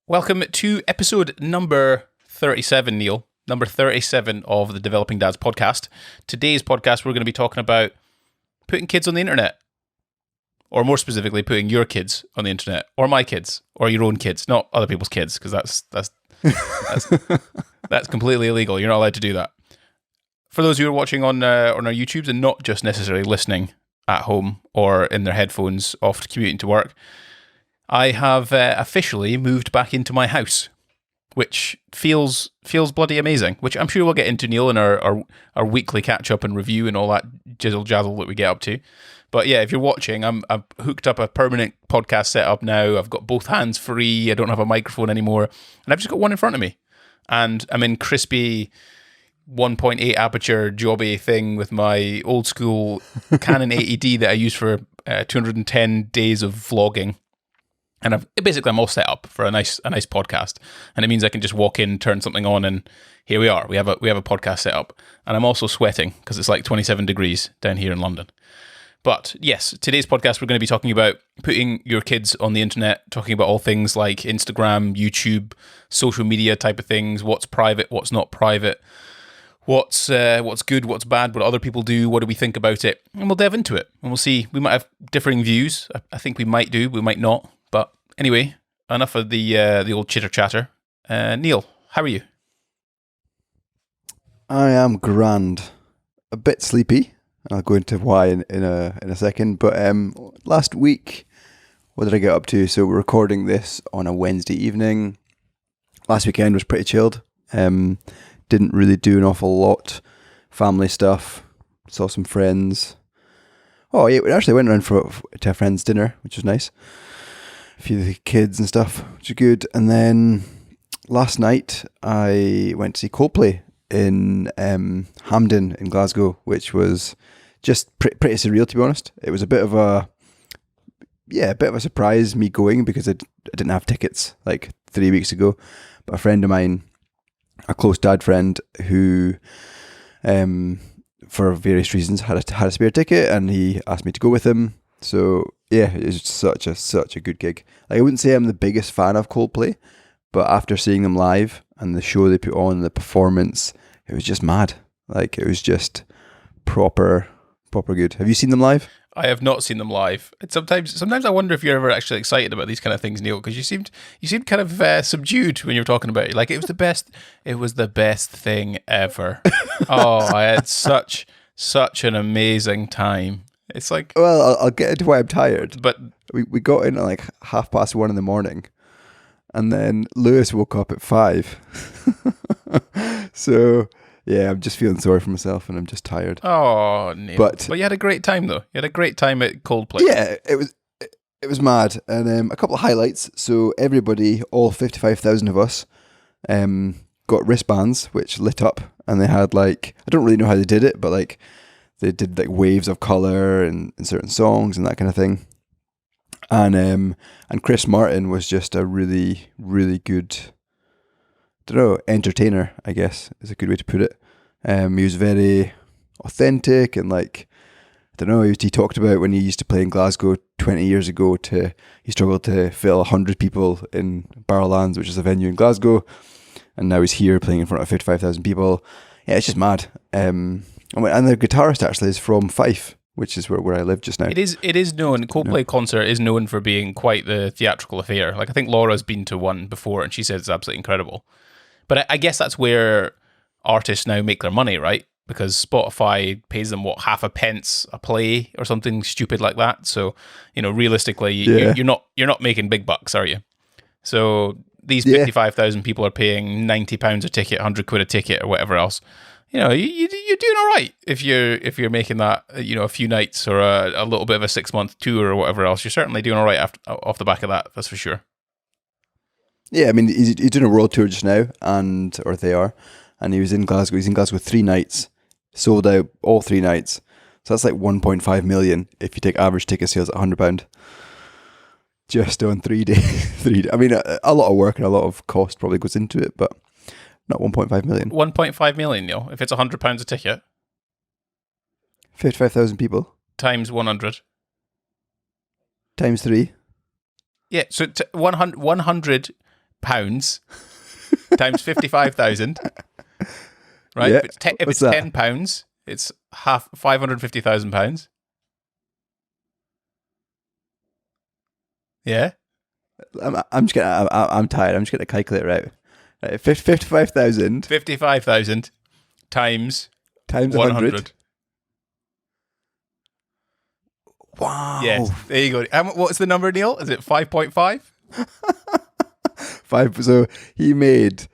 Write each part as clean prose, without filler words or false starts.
Welcome to episode number 37, Neil. Number 37 of the Developing Dads podcast. Today's podcast, we're going to be talking about putting kids on the internet. Or more specifically, putting your kids on the internet. Or my kids. Or your own kids. Not other people's kids, because that's completely illegal. You're not allowed to do that. For those who are watching on our YouTubes and not just necessarily listening at home or in their headphones off commuting to work, I have officially moved back into my house, which feels bloody amazing, which I'm sure we'll get into, Neil, in our weekly catch-up and review and all that jizzle-jazzle that we get up to. But yeah, if you're watching, I've hooked up a permanent podcast setup now. I've got both hands free. I don't have a microphone anymore. And I've just got one in front of me. And I'm in crispy 1.8 aperture jobby thing with my old school Canon 80D that I use for 210 days of vlogging. And I'm all set up for a nice podcast, and it means I can just walk in, turn something on, and here we are. We have a podcast set up, and I'm also sweating because it's like 27 degrees down here in London. But yes, today's podcast we're going to be talking about putting your kids on the internet, talking about all things like Instagram, YouTube, social media type of things. What's private, what's not private, what's good, what's bad, what other people do, what do we think about it, and we'll delve into it, and we'll see. We might have differing views. I think we might do, we might not. But anyway, enough of the old chitter chatter. Neil, how are you? I am grand. A bit sleepy. I'll go into why in a second. But last week, what did I get up to? So we're recording this on a Wednesday evening. Last weekend was pretty chilled. Didn't really do an awful lot. Family stuff. Saw some friends. Oh yeah, we actually went around to a friend's dinner, which was nice. A few of the kids and stuff, which is good. And then last night I went to see Coldplay in Hampden in Glasgow, which was just pretty surreal, to be honest. It was a bit of a surprise me going because I didn't have tickets like 3 weeks ago. But a friend of mine, a close dad friend who for various reasons had a spare ticket, and he asked me to go with him. So yeah, it's such a good gig. Like, I wouldn't say I'm the biggest fan of Coldplay, but after seeing them live and the show they put on, the performance, it was just mad. Like, it was just proper good. Have you seen them live? I have not seen them live. Sometimes I wonder if you're ever actually excited about these kind of things, Neil, because you seemed kind of subdued when you were talking about it. Like, it was the best. It was the best thing ever. Oh, I had such an amazing time. It's like, well, I'll get into why I'm tired. But we got in at like 1:30 in the morning, and then Lewis woke up at 5. So yeah, I'm just feeling sorry for myself, and I'm just tired. Oh, Neil. But you had a great time though. You had a great time at Coldplay. Yeah, it was mad, and a couple of highlights. So everybody, all 55,000 of us, got wristbands which lit up, and they had like, I don't really know how they did it, but like, they did like waves of color and certain songs and that kind of thing. And Chris Martin was just a really, really good, entertainer, I guess is a good way to put it. He was very authentic, and like, he talked about when he used to play in Glasgow 20 years ago, he struggled to fill 100 people in Barrowlands, which is a venue in Glasgow, and now he's here playing in front of 55,000 people. Yeah, it's just mad. And the guitarist actually is from Fife, which is where I live just now. It is known. Coldplay concert is known for being quite the theatrical affair. Like, I think Laura's been to one before, and she says it's absolutely incredible. But I guess that's where artists now make their money, right? Because Spotify pays them half a pence a play or something stupid like that. So, realistically, you're not making big bucks, are you? So these 55,000 people are paying £90 a ticket, £100 a ticket, or whatever else. You're doing all right if you're making that, a few nights or a little bit of a 6-month tour or whatever else. You're certainly doing all right off the back of that. That's for sure. Yeah, I mean, he's doing a world tour just now, or they are, and he was in Glasgow. He's in Glasgow 3 nights, sold out all 3 nights. So that's like 1.5 million if you take average ticket sales at £100. Just on 3 days. I mean, a lot of work and a lot of cost probably goes into it, but not 1.5 million. 1.5 million, Neil. If it's £100 a ticket. 55,000 people. Times 100. Times 3. Yeah, so 100 pounds times 55,000, right? Yeah. If it's What's that? £10, it's half 550,000 pounds. Yeah. I'm just gonna. I'm tired. I'm just gonna calculate it out. Right, 55,000 55,000 times times 100. Wow. Yes, there you go. What's the number, Neil? Is it 5.5? So he made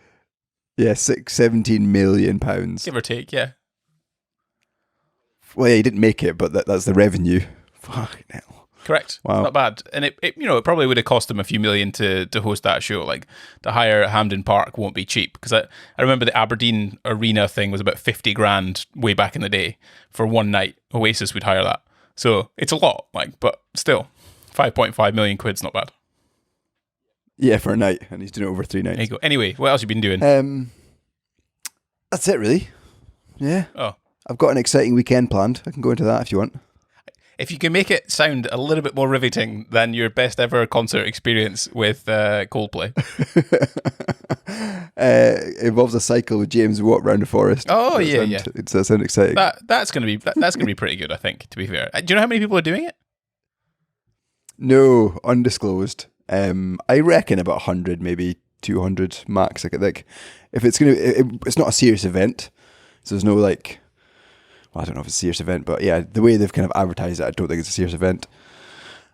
17 million pounds. Give or take, yeah. Well, yeah, he didn't make it, but that's the revenue. Fuck hell. Correct. Wow. Not bad. And it probably would have cost him a few million to host that show. Like, to hire at Hampden Park won't be cheap, because I remember the Aberdeen Arena thing was about 50 grand way back in the day for one night. Oasis would hire that. So it's a lot, but still, 5.5 million quid's not bad. Yeah, for a night, and he's doing it over 3 nights. There you go. Anyway, what else have you been doing? That's it, really. Yeah. Oh. I've got an exciting weekend planned. I can go into that if you want. If you can make it sound a little bit more riveting than your best ever concert experience with Coldplay. It involves a cycle with James Watt around the forest. Oh, yeah. It sounds exciting. That's gonna be pretty good, I think. To be fair, do you know how many people are doing it? No, undisclosed. I reckon about 100, maybe 200 max. Like if it's it's not a serious event, so there's no I don't know if it's a serious event, but yeah, the way they've kind of advertised it, I don't think it's a serious event.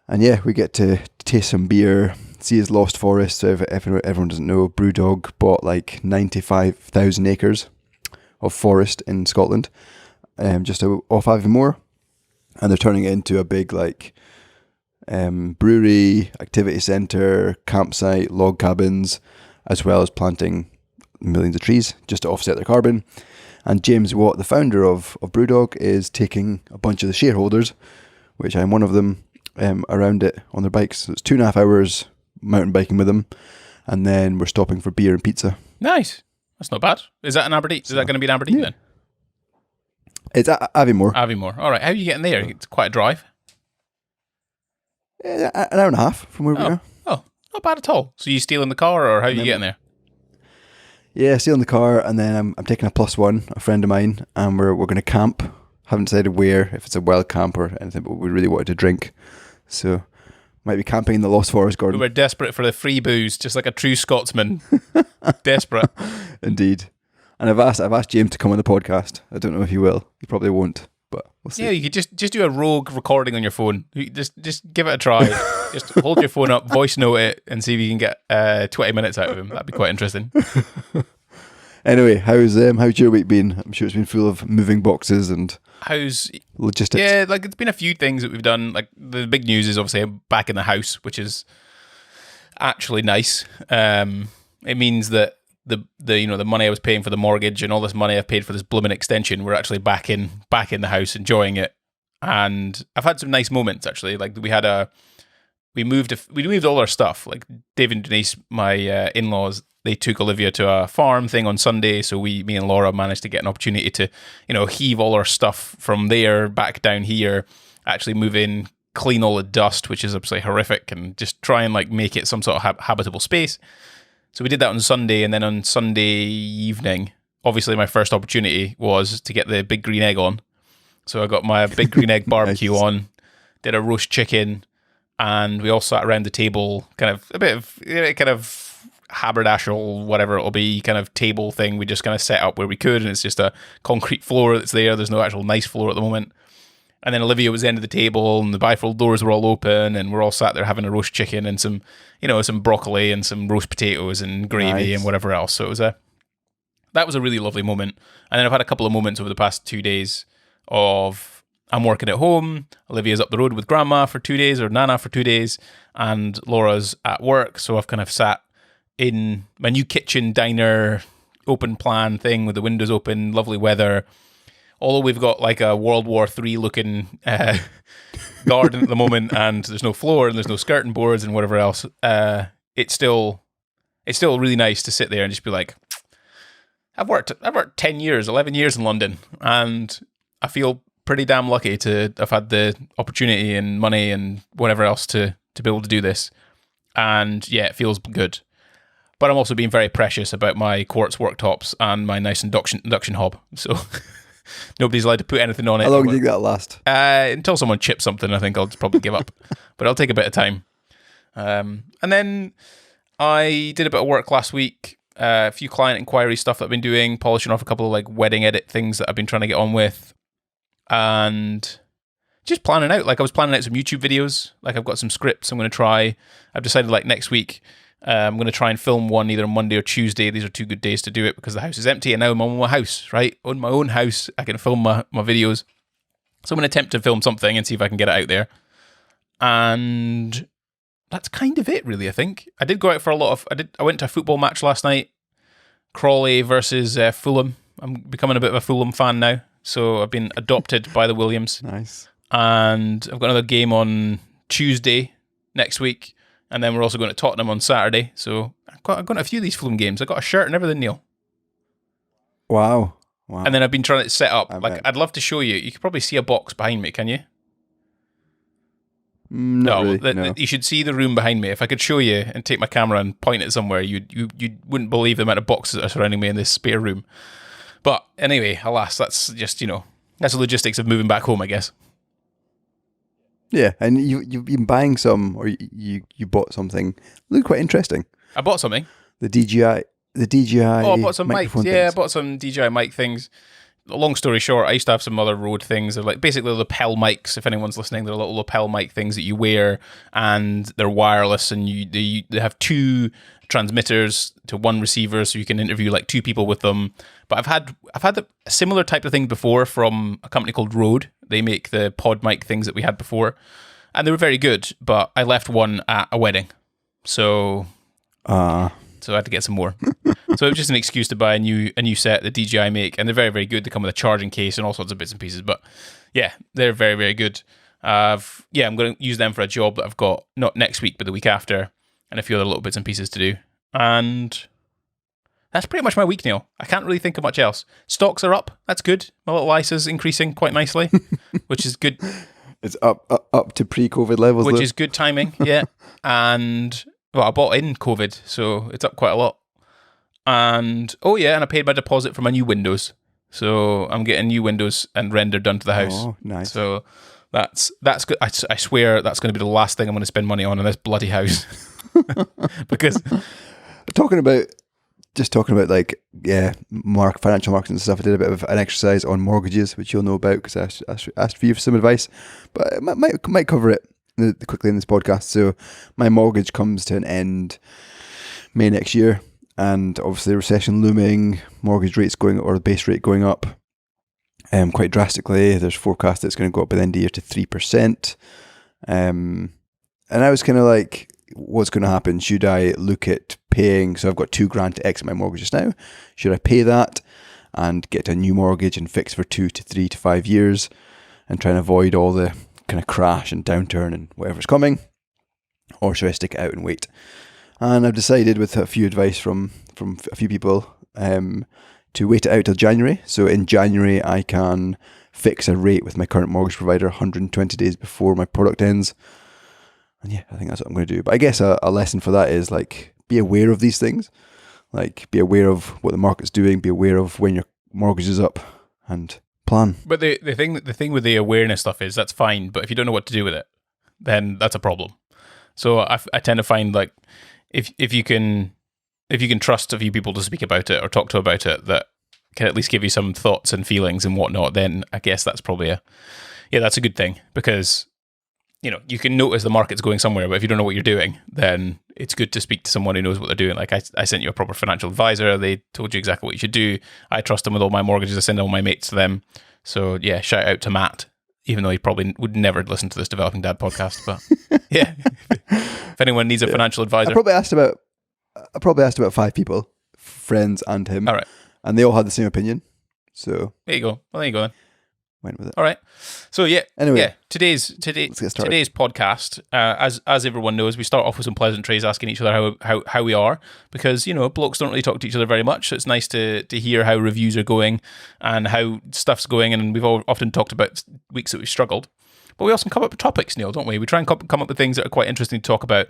And yeah, we get to taste some beer, see his Lost Forest. So if everyone doesn't know, Brewdog bought 95,000 acres of forest in Scotland, just off Aviemore, and they're turning it into a big brewery, activity centre, campsite, log cabins, as well as planting millions of trees just to offset their carbon. And James Watt, the founder of Brewdog, is taking a bunch of the shareholders, which I'm one of them, around it on their bikes. So it's 2.5 hours mountain biking with them, and then we're stopping for beer and pizza. Nice. That's not bad. Is that in Aberdeen? Is that going to be in Aberdeen then? It's Aviemore. Aviemore. All right. How are you getting there? It's quite a drive. An hour and a half from where we are. Oh, not bad at all. So you stealing the car, or how are you getting there? Yeah, stealing the car, and then I'm taking a +1, a friend of mine, and we're going to camp. Haven't decided where, if it's a wild camp or anything, but we really wanted to drink, so might be camping in the Lost Forest Garden. We were desperate for the free booze, just like a true Scotsman. Desperate. Indeed. And I've asked James to come on the podcast. I don't know if he will. He probably won't, but we'll see. Yeah, you could just do a rogue recording on your phone. Just give it a try. Just hold your phone up, voice note it, and see if you can get 20 minutes out of him. That'd be quite interesting. Anyway, how's your week been? I'm sure it's been full of moving boxes and logistics. Yeah, it's been a few things that we've done. Like, the big news is obviously I'm back in the house, which is actually nice. It means that the money I was paying for the mortgage and all this money I've paid for this blooming extension, we're actually back in the house enjoying it. And I've had some nice moments, actually. Like, we moved all our stuff. Like, Dave and Denise, my in-laws, they took Olivia to a farm thing on Sunday, so me and Laura managed to get an opportunity to, heave all our stuff from there back down here, actually move in, clean all the dust, which is absolutely horrific, and just try and make it some sort of habitable space. So we did that on Sunday, and then on Sunday evening, obviously my first opportunity was to get the big green egg on. So I got my big green egg barbecue on, did a roast chicken, and we all sat around the table, kind of a bit of haberdashal, whatever it'll be, kind of table thing. We just kind of set up where we could, and it's just a concrete floor that's there. There's no actual nice floor at the moment. And then Olivia was the end of the table, and the bifold doors were all open, and we're all sat there having a roast chicken and some broccoli and some roast potatoes and gravy and whatever else. So that was a really lovely moment. And then I've had a couple of moments over the past 2 days of I'm working at home, Olivia's up the road with Grandma for 2 days, or Nana for 2 days, and Laura's at work. So I've kind of sat in my new kitchen diner, open plan thing with the windows open, lovely weather. Although we've got a World War III looking garden at the moment, and there's no floor and there's no skirting boards and whatever else, it's still really nice to sit there and just be like, I've worked 10 years, 11 years in London, and I feel pretty damn lucky to have had the opportunity and money and whatever else to be able to do this. And yeah, it feels good. But I'm also being very precious about my quartz worktops and my nice induction hob. So nobody's allowed to put anything on it. How long do you think that'll last? Until someone chips something, I think I'll just probably give up. But I'll take a bit of time. And then I did a bit of work last week. A few client inquiry stuff that I've been doing, polishing off a couple of like wedding edit things that I've been trying to get on with. And just planning out. Like I was planning out some YouTube videos. Like I've got some scripts I'm going to try. I've decided like next week I'm going to try and film one either on Monday or Tuesday. These are 2 good days to do it because the house is empty and now I'm on my house, right? On my own house, I can film my videos. So I'm going to attempt to film something and see if I can get it out there. And that's kind of it, really, I think. I did go out for a lot of... I went to a football match last night. Crawley versus Fulham. I'm becoming a bit of a Fulham fan now. So I've been adopted by the Williams. Nice. And I've got another game on Tuesday next week. And then we're also going to Tottenham on Saturday. So I've got a few of these Fulham games. I got a shirt and everything, Neil. Wow. And then I've been trying to set up. bet. I'd love to show you. You could probably see a box behind me, can you? Not really, no. You should see the room behind me. If I could show you and take my camera and point it somewhere, you wouldn't believe the amount of boxes that are surrounding me in this spare room. But anyway, alas, that's just, that's the logistics of moving back home, I guess. Yeah, and you've been buying some, or you bought something. Looked quite interesting. I bought something. The DJI. Oh, I bought some mics. microphone Yeah, things. I bought some DJI mic things. Long story short, I used to have some other Rode things. They're like basically lapel mics. If anyone's listening, they're little lapel mic things that you wear, and they're wireless, and they have 2 transmitters to 1 receiver, so you can interview like 2 people with them. But I've had a similar type of thing before from a company called Rode. They make the pod mic things that we had before, and they were very good. But I left one at a wedding, so I had to get some more. So it was just an excuse to buy a new set the DJI make, and they're very, very good. They come with a charging case and all sorts of bits and pieces. But yeah, they're very, very good. I'm going to use them for a job that I've got not next week, but the week after, and a few other little bits and pieces to do. And that's pretty much my week, Neil. I can't really think of much else. Stocks are up. That's good. My little ISA's increasing quite nicely, which is good. It's up to pre-COVID levels, Which though. is good timing, yeah. And well, I bought in COVID, so it's up quite a lot. And and I paid my deposit for my new windows, so I'm getting new windows and render done to the house. Oh, nice. So that's good. I swear that's going to be the last thing I'm going to spend money on in this bloody house. Because talking about like financial markets and stuff. I did a bit of an exercise on mortgages, which you'll know about because I asked for you for some advice, but I might cover it quickly in this podcast. So my mortgage comes to an end May next year, and obviously the recession looming, mortgage rates going, or the base rate going up quite drastically. There's forecast that it's going to go up by the end of the year to 3%. And I was kind of like, what's going to happen? Should I look at paying? So I've got $2,000 to exit my mortgage just now. Should I pay that and get a new mortgage and fix for 2 to 3 to 5 years and try and avoid all the kind of crash and downturn and whatever's coming? Or should I stick it out and wait? And I've decided, with a few advice from a few people, to wait it out till January. So in January, I can fix a rate with my current mortgage provider 120 days before my product ends. And yeah, I think that's what I'm going to do. But I guess a lesson for that is like, be aware of these things. Like, be aware of what the market's doing, be aware of when your mortgage is up, and plan. But the thing with the awareness stuff is that's fine, but if you don't know what to do with it, then that's a problem. So I tend to find like if you can trust a few people to speak about it or talk to about it that can at least give you some thoughts and feelings and whatnot, then I guess that's probably that's a good thing, because you can notice the market's going somewhere, but if you don't know what you're doing, then it's good to speak to someone who knows what they're doing. Like I sent you a proper financial advisor. They told you exactly what you should do. I trust them with all my mortgages. I send all my mates to them. So yeah, shout out to Matt, even though he probably would never listen to this Developing Dad podcast. But yeah, if anyone needs a financial advisor. I probably asked about 5 people, friends and him. All right. And they all had the same opinion. So there you go. Well, there you go then. Went with it. All right. So Anyway, today's podcast, as everyone knows, we start off with some pleasantries, asking each other how we are, because blokes don't really talk to each other very much. So it's nice to hear how reviews are going and how stuff's going. And we've often talked about weeks that we've struggled, but we also come up with topics, Neil, don't we? We try and come up with things that are quite interesting to talk about.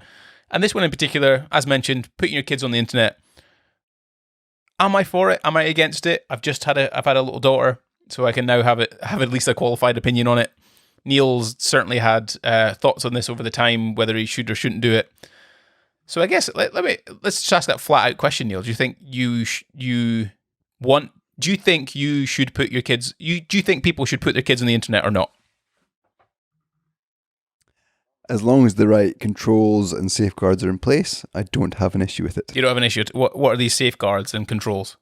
And this one in particular, as mentioned, putting your kids on the internet. Am I for it? Am I against it? I've had a little daughter, so I can now have at least a qualified opinion on it. Neil's certainly had thoughts on this over the time, whether he should or shouldn't do it. So I guess let's just ask that flat out question, Neil. Do you think Do you think you should put your kids? Do you think people should put their kids on the internet or not? As long as the right controls and safeguards are in place, I don't have an issue with it. You don't have an issue. What are these safeguards and controls?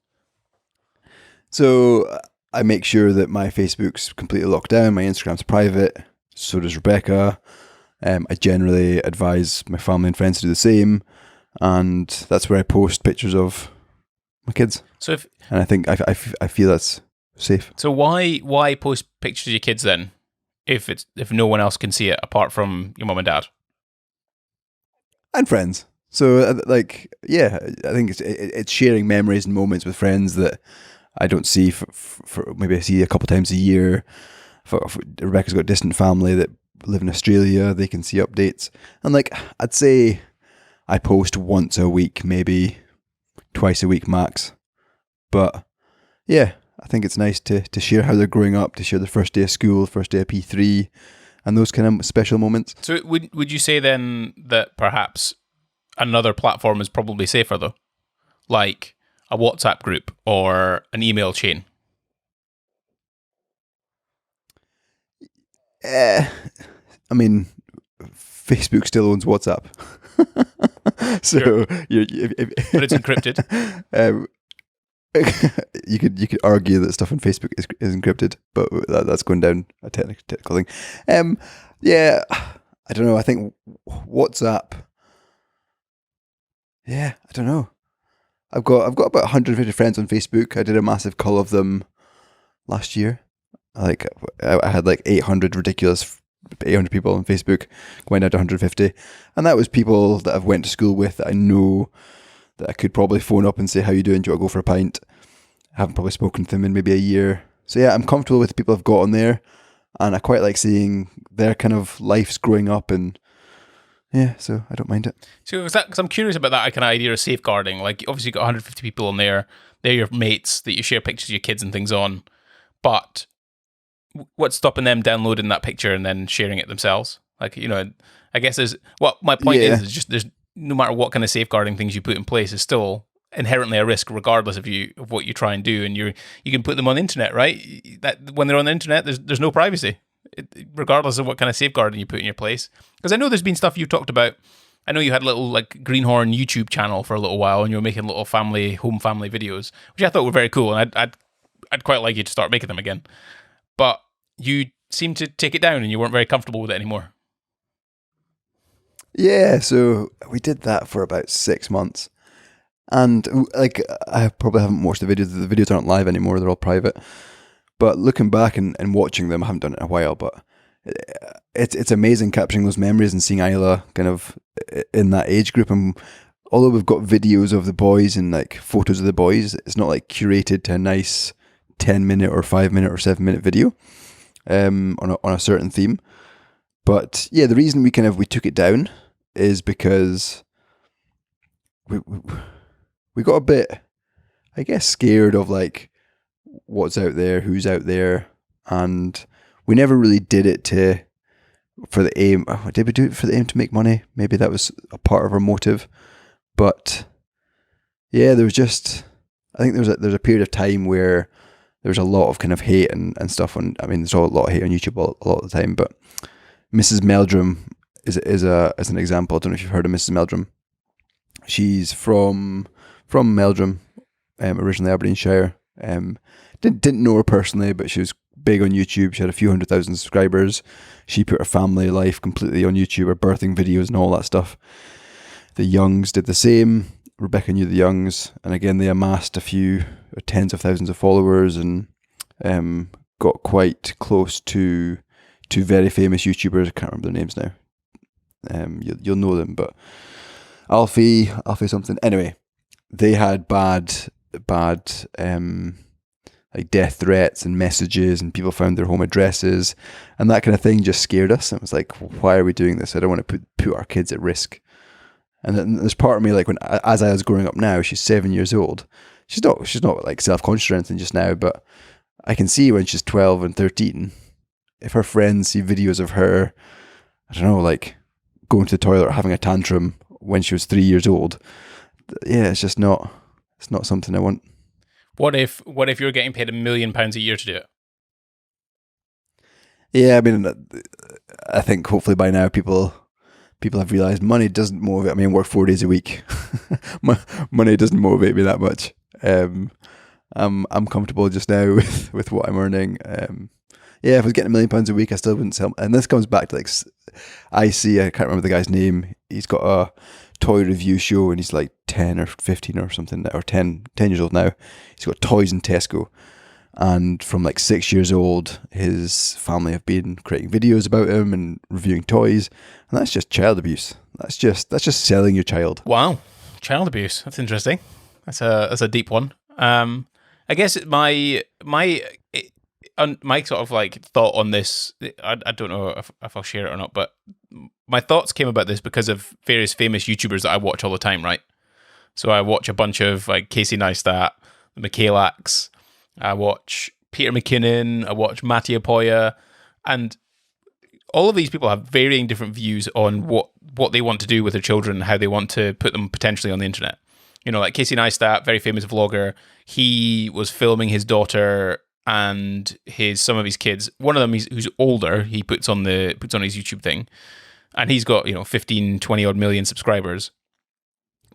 So I make sure that my Facebook's completely locked down, my Instagram's private, so does Rebecca. I generally advise my family and friends to do the same, and that's where I post pictures of my kids. And I think I feel that's safe. So why post pictures of your kids then, if no one else can see it apart from your mum and dad and friends? So I think it's sharing memories and moments with friends that I don't see for maybe I see a couple times a year. For Rebecca's got a distant family that live in Australia; they can see updates, and I'd say I post once a week, maybe twice a week max. But yeah, I think it's nice to share how they're growing up, to share the first day of school, first day of P3, and those kind of special moments. So would you say then that perhaps another platform is probably safer though, like a WhatsApp group or an email chain? I mean, Facebook still owns WhatsApp. So sure. But it's encrypted. You could argue that stuff on Facebook is encrypted, but that's going down a technical thing. Yeah, I don't know. I think WhatsApp. Yeah, I don't know. I've got about 150 friends on Facebook. I did a massive call of them last year. I had 800 people on Facebook, going down to 150, and that was people that I've went to school with that I know that I could probably phone up and say, how you doing? Do you want to go for a pint? I haven't probably spoken to them in maybe a year. So yeah, I'm comfortable with the people I've got on there, and I quite like seeing their kind of lives growing up, and yeah, so I don't mind it. So because I'm curious about that kind of idea of safeguarding. Like, obviously you've got 150 people on there. They're your mates that you share pictures of your kids and things on. But what's stopping them downloading that picture and then sharing it themselves? I guess my point is just there's no matter what kind of safeguarding things you put in place, is still inherently a risk, regardless of what you try and do. And you can put them on the internet, right? That when they're on the internet, there's no privacy, regardless of what kind of safeguarding you put in your place. Because I know there's been stuff you've talked about. I know you had a little Greenhorn YouTube channel for a little while, and you were making little home family videos, which I thought were very cool, and I'd quite like you to start making them again. But you seemed to take it down, and you weren't very comfortable with it anymore. Yeah, so we did that for about 6 months. And I probably haven't watched the videos. The videos aren't live anymore, they're all private. But looking back and watching them, I haven't done it in a while, but it's amazing capturing those memories and seeing Isla kind of in that age group. And although we've got videos of the boys and photos of the boys, it's not curated to a nice 10-minute or 5-minute or 7-minute video on a certain theme. But yeah, the reason we took it down is because we got a bit, I guess, scared of what's out there, who's out there, and we never really did it for the aim. Did we do it for the aim to make money? Maybe that was a part of our motive, but yeah, there was I think there's a period of time where there's a lot of kind of hate and stuff on. I mean, there's a lot of hate on YouTube a lot of the time, but Mrs. Meldrum is an example. I don't know if you've heard of Mrs. Meldrum. She's from Meldrum, originally Aberdeenshire. Didn't know her personally, but she was big on YouTube. She had a few 100,000 subscribers. She put her family life completely on YouTube, her birthing videos and all that stuff. The Youngs did the same. Rebecca knew the Youngs, and again they amassed a few tens of thousands of followers and got quite close to two very famous YouTubers. I can't remember their names now. You'll know them, but Alfie something. Anyway, they had bad death threats and messages, and people found their home addresses, and that kind of thing just scared us. It was why are we doing this? I don't want to put our kids at risk. And then there's part of me like as I was growing up now, she's 7 years old. She's not like self-conscious or anything just now, but I can see when she's 12 and 13, if her friends see videos of her, I don't know, like going to the toilet or having a tantrum when she was 3 years old. Yeah, it's not something I want. What if you're getting paid £1 million a year to do it? Yeah, I mean, I think hopefully by now people have realised money doesn't motivate. I mean, I work 4 days a week. Money doesn't motivate me that much. I'm comfortable just now with what I'm earning. Yeah, if I was getting £1 million a week, I still wouldn't sell. And this comes back to like, I can't remember the guy's name. He's got a toy review show and he's like 10 or 15 or something, or 10 years old now. He's got toys in Tesco. And from like 6 years old, his family have been creating videos about him and reviewing toys. And that's just child abuse. That's just selling your child. Wow. Child abuse. That's interesting. That's a deep one. I guess my sort of like thought on this, I don't know if I'll share it or not, but my thoughts came about this because of various famous YouTubers that I watch all the time, right? So I watch a bunch of like Casey Neistat, the Michaelax, I watch Peter McKinnon, I watch Mattia Poya, and all of these people have varying different views on what they want to do with their children and how they want to put them potentially on the internet. You know, like Casey Neistat, very famous vlogger, he was filming his daughter and some of his kids. One of them who's older, he puts on his YouTube thing, and he's got 15, 20 odd million subscribers.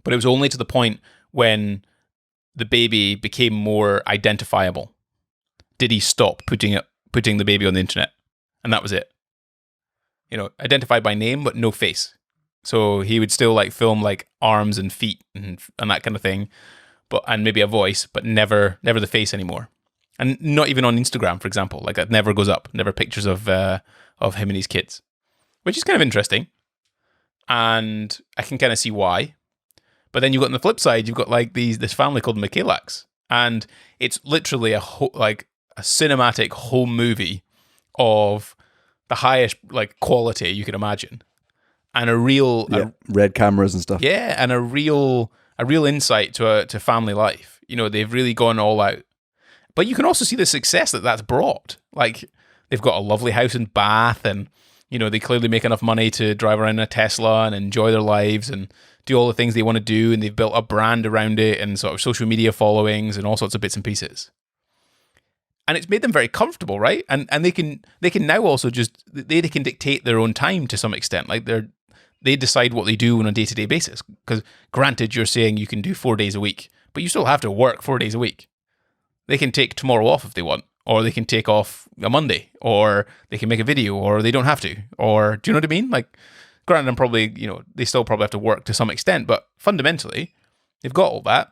But it was only to the point when the baby became more identifiable did he stop putting the baby on the internet, and that was it. Identified by name but no face. So he would still like film like arms and feet and that kind of thing, and maybe a voice, but never the face anymore. And not even on Instagram, for example, like that never goes up, never pictures of him and his kids, which is kind of interesting. And I can kind of see why. But then you've got on the flip side, you've got like this family called Michaelax, and it's literally a cinematic home movie of the highest like quality you can imagine, and a real red cameras and stuff. Yeah, and a real insight to family life. They've really gone all out. But you can also see the success that's brought. Like they've got a lovely house in Bath, and they clearly make enough money to drive around in a Tesla and enjoy their lives and do all the things they want to do, and they've built a brand around it and sort of social media followings and all sorts of bits and pieces. And it's made them very comfortable, right? And they can now also just they can dictate their own time to some extent. Like they decide what they do on a day-to-day basis. Because granted, you're saying you can do 4 days a week, but you still have to work 4 days a week. They can take tomorrow off if they want, or they can take off a Monday, or they can make a video, or they don't have to. Or do you know what I mean? Like, granted, I'm probably, they still probably have to work to some extent, but fundamentally, they've got all that.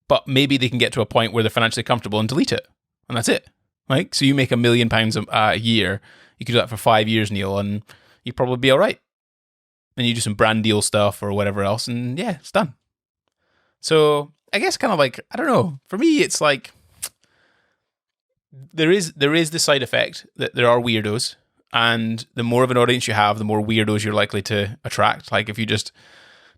But maybe they can get to a point where they're financially comfortable and delete it. And that's it. Right? So you make £1 million a year. You could do that for 5 years, Neil, and you'd probably be all right. And you do some brand deal stuff or whatever else, and yeah, it's done. So I guess kind of like, I don't know. For me, it's like there is the side effect that there are weirdos, and the more of an audience you have, the more weirdos you're likely to attract. Like if you just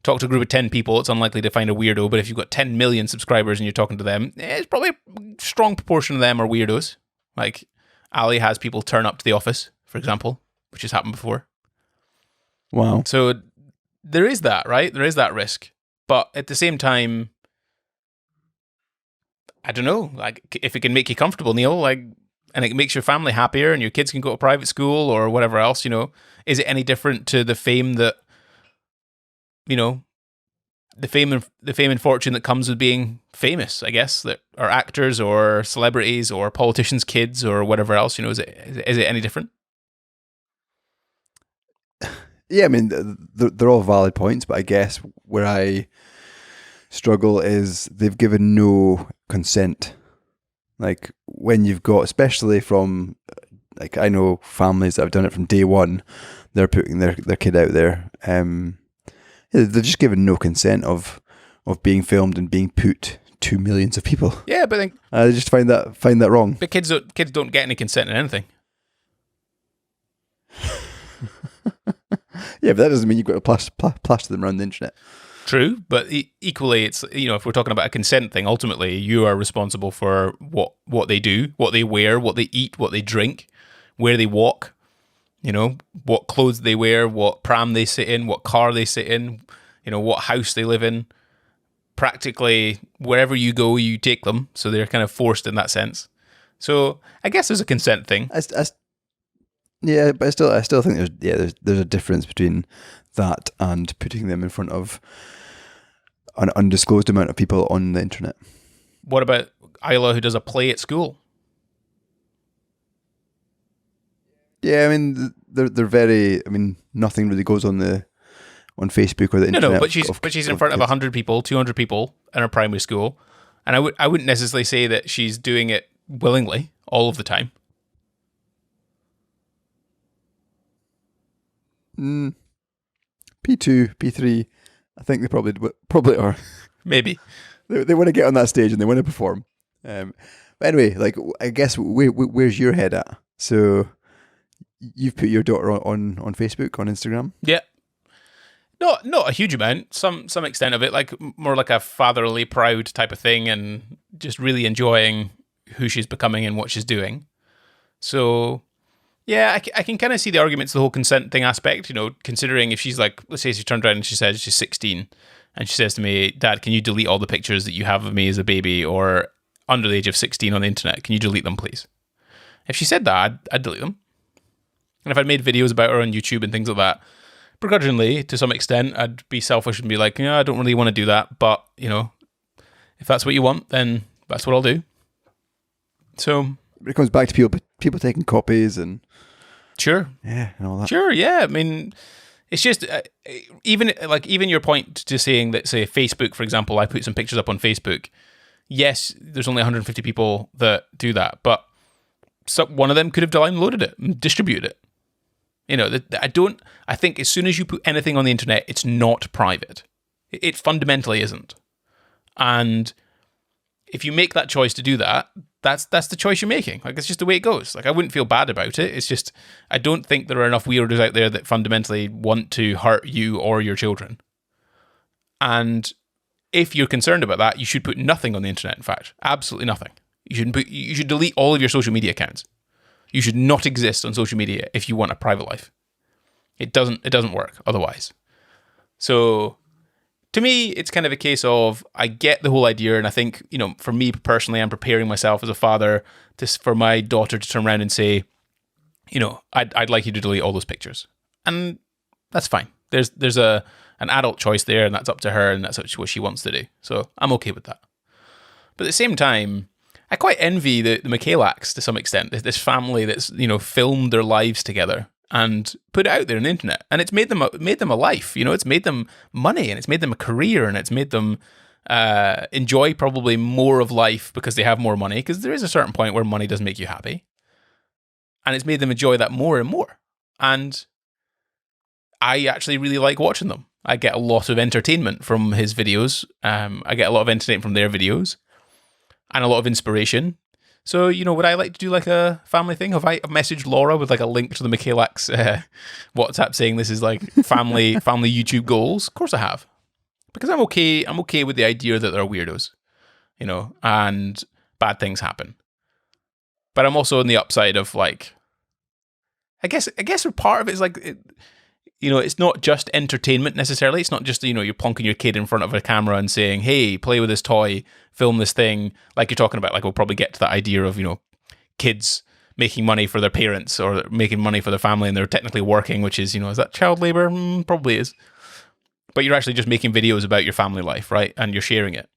talk to a group of 10 people, it's unlikely to find a weirdo, but if you've got 10 million subscribers and you're talking to them, it's probably a strong proportion of them are weirdos. Like Ali has people turn up to the office, for example, which has happened before. Wow. So there is that, right? There is that risk. But at the same time, I don't know, like if it can make you comfortable, Neil, like, and it makes your family happier and your kids can go to private school or whatever else, is it any different to the fame that, the fame and fortune that comes with being famous, I guess, that are actors or celebrities or politicians' kids or whatever else, is it any different? Yeah, I mean, they're all valid points, but I guess where I struggle is they've given no consent. Like when you've got, especially from, like I know families that have done it from day one, they're putting their kid out there. They've just given no consent of being filmed and being put to millions of people. Yeah, but I just find that wrong. But kids don't get any consent in anything. Yeah, but that doesn't mean you've got to plaster them around the internet. True, but equally, it's, if we're talking about a consent thing, ultimately you are responsible for what they do, what they wear, what they eat, what they drink, where they walk, what clothes they wear, what pram they sit in, what car they sit in, what house they live in. Practically wherever you go, you take them, so they're kind of forced in that sense. So I guess there's a consent thing. Yeah, but I still think there's a difference between that and putting them in front of an undisclosed amount of people on the internet. What about Isla, who does a play at school? Yeah, I mean they're very. I mean nothing really goes on Facebook or the internet. No, but she's in front of 100 people, 200 people in her primary school, and I wouldn't necessarily say that she's doing it willingly all of the time. P2, P3, I think they probably are. Maybe they want to get on that stage and they want to perform. But anyway, like I guess where's your head at? So you've put your daughter on Facebook, on Instagram? Yeah. Not a huge amount. Some extent of it, like more like a fatherly proud type of thing, and just really enjoying who she's becoming and what she's doing. So yeah, I can kind of see the arguments, the whole consent thing aspect, considering if she's like, let's say she turned around and she says she's 16 and she says to me, Dad, can you delete all the pictures that you have of me as a baby or under the age of 16 on the internet? Can you delete them, please? If she said that, I'd delete them. And if I'd made videos about her on YouTube and things like that, begrudgingly, to some extent, I'd be selfish and be like, I don't really want to do that, but, if that's what you want, then that's what I'll do. So it comes back to people taking copies and sure, yeah, and all that. Sure, yeah. I mean, it's just even your point to saying that, say, Facebook, for example, I put some pictures up on Facebook. Yes, there's only 150 people that do that, but one of them could have downloaded it and distributed it. I think as soon as you put anything on the internet, it's not private. It fundamentally isn't. And if you make that choice to do that, that's the choice you're making. Like, it's just the way it goes. Like, I wouldn't feel bad about it. It's just, I don't think there are enough weirdos out there that fundamentally want to hurt you or your children. And if you're concerned about that, you should put nothing on the internet, in fact. Absolutely nothing. You should delete all of your social media accounts. You should not exist on social media if you want a private life. It doesn't work otherwise. So to me, it's kind of a case of, I get the whole idea, and I think, for me personally, I'm preparing myself as a father for my daughter to turn around and say, I'd like you to delete all those pictures. And that's fine. There's an adult choice there, and that's up to her, and that's what she wants to do. So I'm okay with that. But at the same time, I quite envy the Michaelacs to some extent, this family that's, filmed their lives together and put it out there on the internet. And it's made them a life, it's made them money, and it's made them a career, and it's made them enjoy probably more of life because they have more money, because there is a certain point where money doesn't make you happy. And it's made them enjoy that more and more. And I actually really like watching them. I get a lot of entertainment from his videos. I get a lot of entertainment from their videos. And a lot of inspiration. So, would I like to do like a family thing? Have I messaged Laura with like a link to the Michaelacs WhatsApp saying this is like family YouTube goals? Of course I have. Because I'm okay with the idea that they're weirdos, and bad things happen. But I'm also on the upside of like, I guess a part of it is like, it's not just entertainment necessarily. It's not just, you're plonking your kid in front of a camera and saying, hey, play with this toy, film this thing. Like you're talking about, like we'll probably get to that idea of, kids making money for their parents or making money for their family and they're technically working, which is, is that child labor? Probably is. But you're actually just making videos about your family life, right? And you're sharing it.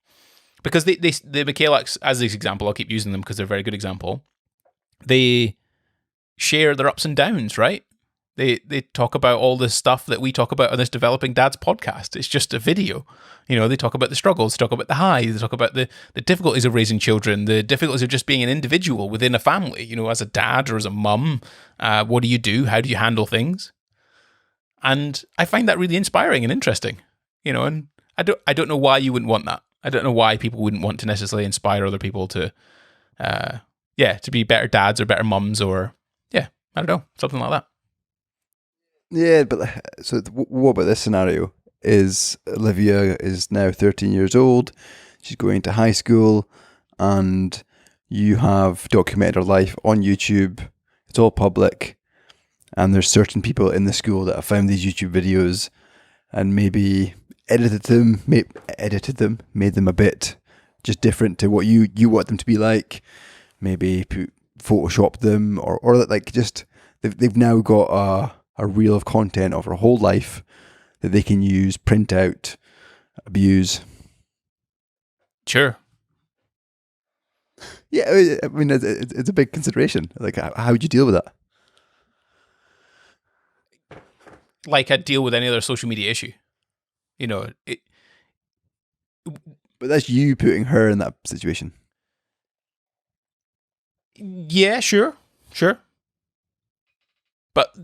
Because the Michaelacs, as this example, I'll keep using them because they're a very good example. They share their ups and downs, right? They talk about all this stuff that we talk about on this Developing Dads podcast. It's just a video. They talk about the struggles, they talk about the highs, they talk about the difficulties of raising children, the difficulties of just being an individual within a family, as a dad or as a mum. What do you do? How do you handle things? And I find that really inspiring and interesting, and I don't know why you wouldn't want that. I don't know why people wouldn't want to necessarily inspire other people to be better dads or better mums or, I don't know, something like that. Yeah, but so what about this scenario? Is Olivia is now 13 years old. She's going to high school, and you have documented her life on YouTube. It's all public, and there's certain people in the school that have found these YouTube videos and maybe edited them, made them a bit just different to what you want them to be like. Maybe Photoshop them, or like just they've now got a reel of content of her whole life that they can use, print out, abuse. Sure. Yeah, I mean, it's a big consideration. Like, how would you deal with that? Like I'd deal with any other social media issue. You know, But that's you putting her in that situation. yeah, sure. But,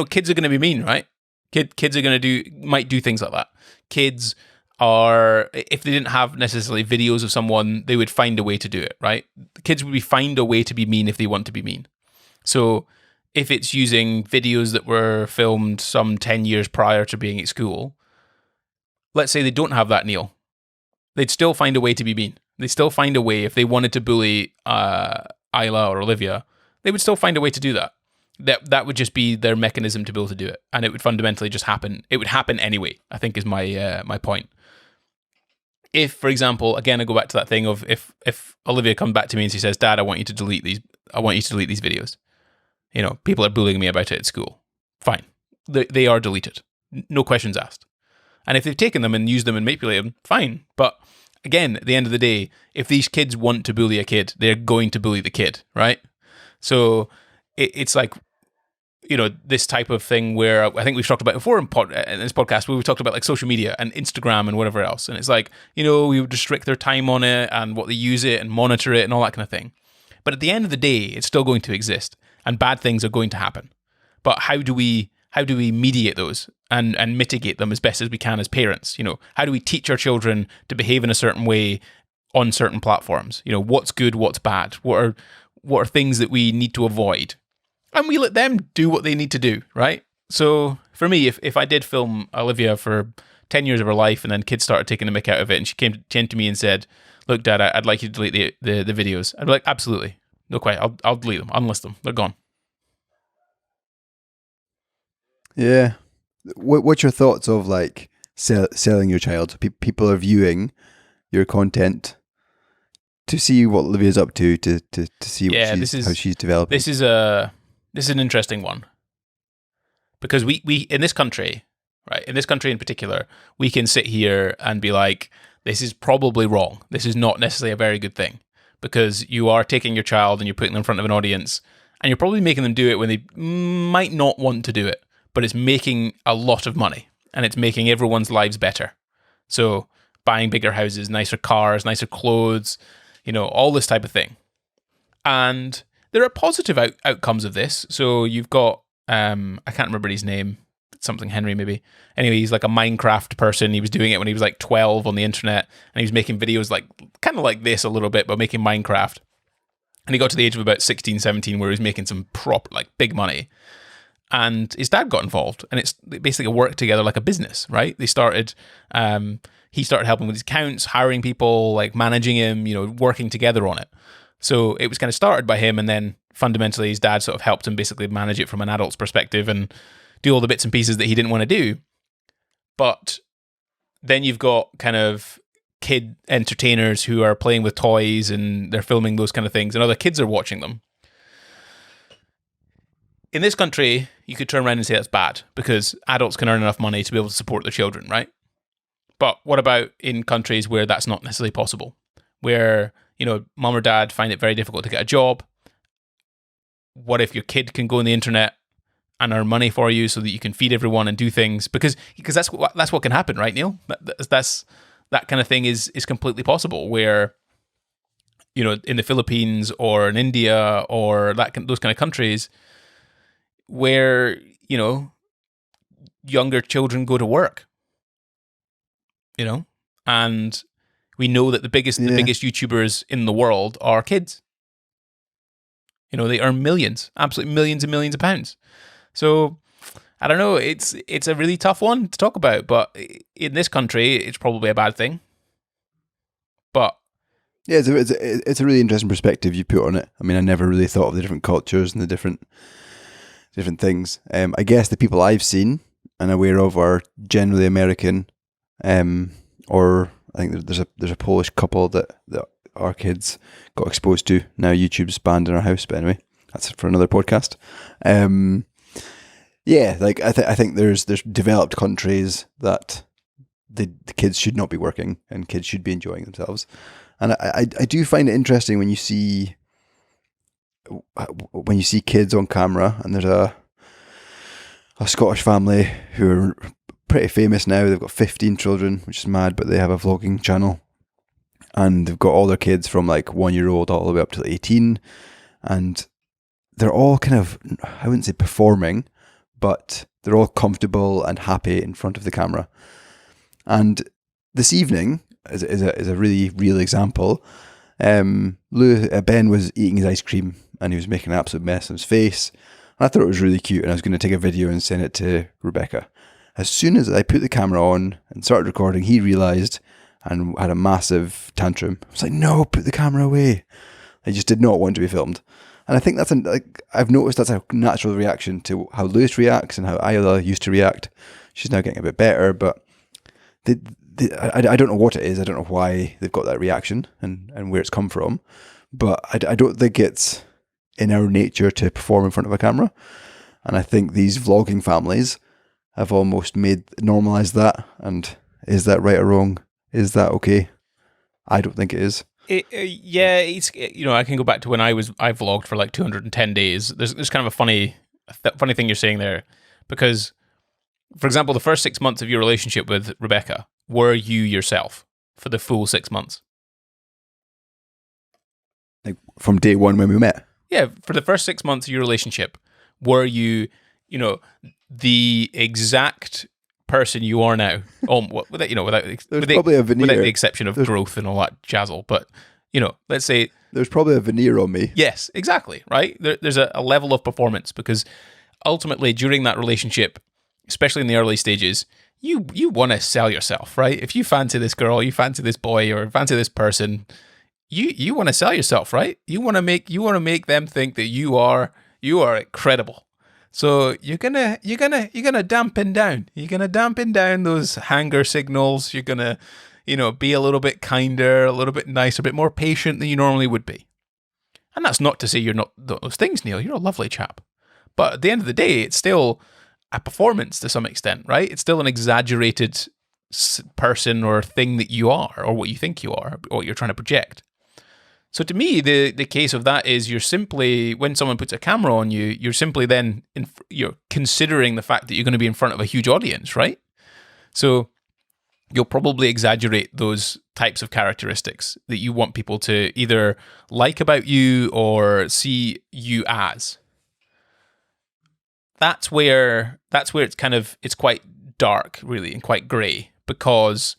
kids are going to be mean, right? Kids are going to might do things like that. Kids are, if they didn't have necessarily videos of someone, they would find a way to do it, right? The kids would find a way to be mean if they want to be mean. So if it's using videos that were filmed some 10 years prior to being at school, let's say they don't have that, Neil, they'd still find a way to be mean. They still find a way, if they wanted to bully Isla or Olivia, they would still find a way to do that. That would just be their mechanism to be able to do it, and it would fundamentally just happen. It would happen anyway, I think, is my point. If, for example, again, I go back to that thing of if Olivia comes back to me and she says, "Dad, I want you to delete these. I want you to delete these videos." People are bullying me about it at school. Fine, they are deleted, no questions asked. And if they've taken them and used them and manipulated them, fine. But again, at the end of the day, if these kids want to bully a kid, they're going to bully the kid, right? So it's like, this type of thing where I think we've talked about before in this podcast, where we've talked about like social media and Instagram and whatever else. And it's like, we would restrict their time on it and what they use it and monitor it and all that kind of thing. But at the end of the day, it's still going to exist and bad things are going to happen. But how do we mediate those and mitigate them as best as we can as parents? How do we teach our children to behave in a certain way on certain platforms? What's good, what's bad? What are things that we need to avoid? And we let them do what they need to do, right? So for me, if I did film Olivia for 10 years of her life and then kids started taking the mick out of it and she came to me and said, "Look, Dad, I'd like you to delete the videos," I'd be like, absolutely. No question. I'll delete them, unlist them. They're gone. Yeah. What's your thoughts of like selling your child? People are viewing your content to see what Olivia's up to see how she's developing. This is an interesting one, because we in this country, right? In this country in particular, we can sit here and be like, this is probably wrong. This is not necessarily a very good thing, because you are taking your child and you're putting them in front of an audience, and you're probably making them do it when they might not want to do it, but it's making a lot of money and it's making everyone's lives better. So buying bigger houses, nicer cars, nicer clothes, all this type of thing. And there are positive outcomes of this. So you've got, I can't remember his name, something Henry maybe. Anyway, he's like a Minecraft person. He was doing it when he was like 12 on the internet, and he was making videos like kind of like this a little bit, but making Minecraft. And he got to the age of about 16, 17 where he was making some proper, like big money. And his dad got involved, and it's basically worked together like a business, right? They started, he started helping with his accounts, hiring people, like managing him, working together on it. So it was kind of started by him, and then fundamentally his dad sort of helped him basically manage it from an adult's perspective and do all the bits and pieces that he didn't want to do. But then you've got kind of kid entertainers who are playing with toys and they're filming those kind of things, and other kids are watching them. In this country, you could turn around and say that's bad because adults can earn enough money to be able to support their children, right? But what about in countries where that's not necessarily possible? Where, mom or dad find it very difficult to get a job. What if your kid can go on the internet and earn money for you so that you can feed everyone and do things? Because that's what can happen, right, Neil? That kind of thing is completely possible where, in the Philippines or in India or those kind of countries, where, younger children go to work, and we know that the biggest YouTubers in the world are kids. They earn millions, absolutely millions and millions of pounds. So I don't know. It's a really tough one to talk about, but in this country, it's probably a bad thing. But Yeah, it's a really interesting perspective you put on it. I mean, I never really thought of the different cultures and the different things. I guess the people I've seen and aware of are generally American, or I think there's a Polish couple that our kids got exposed to. Now YouTube's banned in our house, but anyway, that's for another podcast. Yeah, like I think there's developed countries that the kids should not be working and kids should be enjoying themselves. And I do find it interesting when you see kids on camera, and there's a Scottish family who are pretty famous now. They've got 15 children, which is mad, but they have a vlogging channel, and they've got all their kids from like 1-year-old all the way up to 18, and they're all kind of, I wouldn't say performing, but they're all comfortable and happy in front of the camera. And this evening is a really real example. Ben was eating his ice cream and he was making an absolute mess of his face. And I thought it was really cute, and I was going to take a video and send it to Rebecca. As soon as I put the camera on and started recording, he realised and had a massive tantrum. I was like, no, put the camera away. He just did not want to be filmed. And I think I've noticed that's a natural reaction to how Lewis reacts and how Isla used to react. She's now getting a bit better, but I don't know what it is. I don't know why they've got that reaction and where it's come from. But I don't think it's in our nature to perform in front of a camera. And I think these vlogging families have almost normalized that. And is that right or wrong? Is that okay? I don't think it is. Yeah, it's, I can go back to when I vlogged for like 210 days. There's kind of a funny thing you're saying there, because, for example, the first 6 months of your relationship with Rebecca, were you yourself for the full 6 months? Like from day one when we met? Yeah, for the first 6 months of your relationship, were you, the exact person you are now? With the exception of growth and all that jazzle, but let's say there's probably a veneer on me. Yes, exactly, right? There's a level of performance, because ultimately during that relationship, especially in the early stages, you want to sell yourself, right? If you fancy this girl, you fancy this boy, or fancy this person, you want to sell yourself, right? You want to make them think that you are credible. So you're gonna dampen down. You're gonna dampen down those hanger signals. You're gonna, be a little bit kinder, a little bit nicer, a bit more patient than you normally would be. And that's not to say you're not those things, Neil. You're a lovely chap. But at the end of the day, it's still a performance to some extent, right? It's still an exaggerated person or thing that you are, or what you think you are, or what you're trying to project. So to me, the case of that is you're simply, when someone puts a camera on you, you're simply then you're considering the fact that you're going to be in front of a huge audience, right? So you'll probably exaggerate those types of characteristics that you want people to either like about you or see you as. That's where it's quite dark, really, and quite grey, because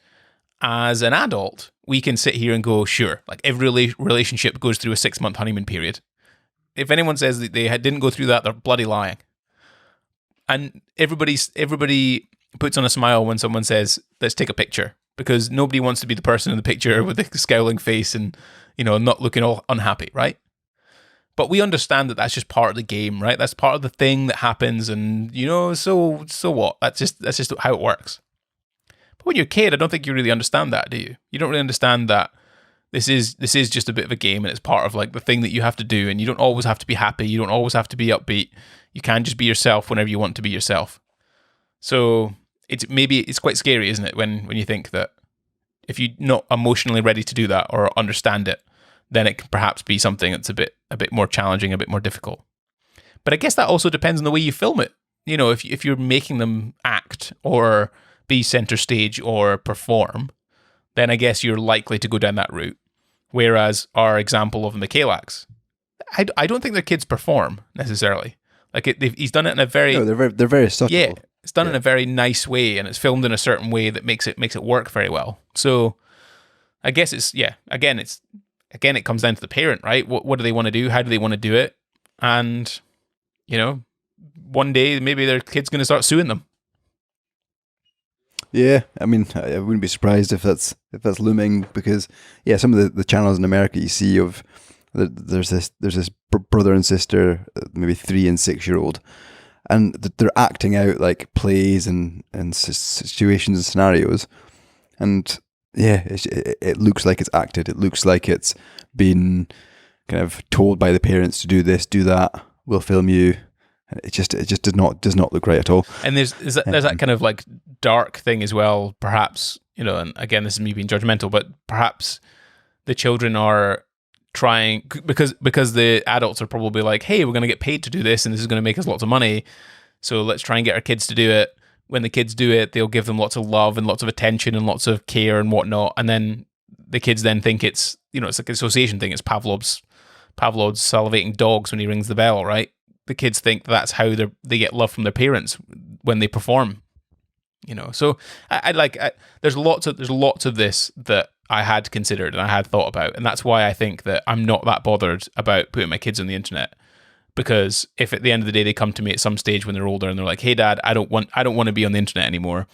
as an adult, we can sit here and go, sure, like every relationship goes through a 6-month honeymoon period. If anyone says that they didn't go through that, they're bloody lying. And everybody puts on a smile when someone says, let's take a picture, because nobody wants to be the person in the picture with the scowling face and, not looking all unhappy, right? But we understand that that's just part of the game, right? That's part of the thing that happens, and, so what? That's just how it works. But when you're a kid, I don't think you really understand that, do you? You don't really understand that this is just a bit of a game, and it's part of like the thing that you have to do, and you don't always have to be happy. You don't always have to be upbeat. You can just be yourself whenever you want to be yourself. So it's quite scary, isn't it, when you think that if you're not emotionally ready to do that or understand it, then it can perhaps be something that's a bit more challenging, a bit more difficult. But I guess that also depends on the way you film it. If you're making them act or be center stage or perform, then I guess you're likely to go down that route. Whereas our example of Michaelax, I don't think their kids perform necessarily. Like he's done it in a very they're very subtle. Yeah, it's done in a very nice way, and it's filmed in a certain way that makes it work very well. So I guess again it comes down to the parent, right? What do they want to do? How do they want to do it? And one day maybe their kid's going to start suing them. Yeah, I mean, I wouldn't be surprised if that's looming, because some of the channels in America you see of there's this brother and sister, maybe 3 and 6 year old, and they're acting out like plays and situations and scenarios, and it looks like it's acted. It looks like it's been kind of told by the parents to do this, do that. We'll film you. It just does not look right at all. And there's that kind of like dark thing as well, perhaps, and again, this is me being judgmental, but perhaps the children are trying, because the adults are probably like, hey, we're going to get paid to do this and this is going to make us lots of money, so let's try and get our kids to do it. When the kids do it, they'll give them lots of love and lots of attention and lots of care and whatnot, and then the kids then think it's, it's like an association thing. It's Pavlov's salivating dogs when he rings the bell, right? The kids think that's how they get love from their parents when they perform, So there's lots of this that I had considered and I had thought about, and that's why I think that I'm not that bothered about putting my kids on the internet. Because if at the end of the day they come to me at some stage when they're older and they're like, "Hey, Dad, I don't want to be on the internet anymore,"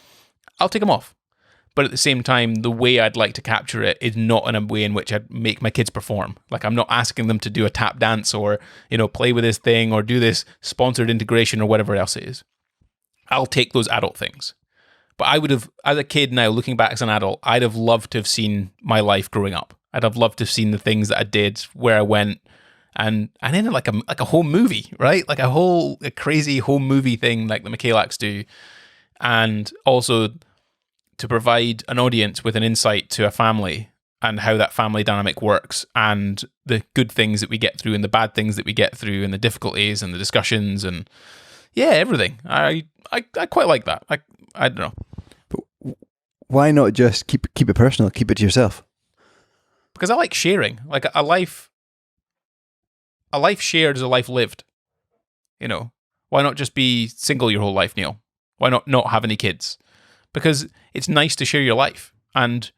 I'll take them off. But at the same time, the way I'd like to capture it is not in a way in which I'd make my kids perform. Like, I'm not asking them to do a tap dance or, play with this thing or do this sponsored integration or whatever else it is. I'll take those adult things. But I would have, as a kid now, looking back as an adult, I'd have loved to have seen my life growing up. I'd have loved to have seen the things that I did, where I went, and in it like a home movie, right? Like a crazy home movie thing like the McKaylacs do. And also to provide an audience with an insight to a family and how that family dynamic works, and the good things that we get through and the bad things that we get through and the difficulties and the discussions and everything. I quite like that. I don't know. But why not just keep it personal, keep it to yourself? Because I like sharing. Like a life shared is a life lived. Why not just be single your whole life, Neil? Why not have any kids? Because it's nice to share your life, and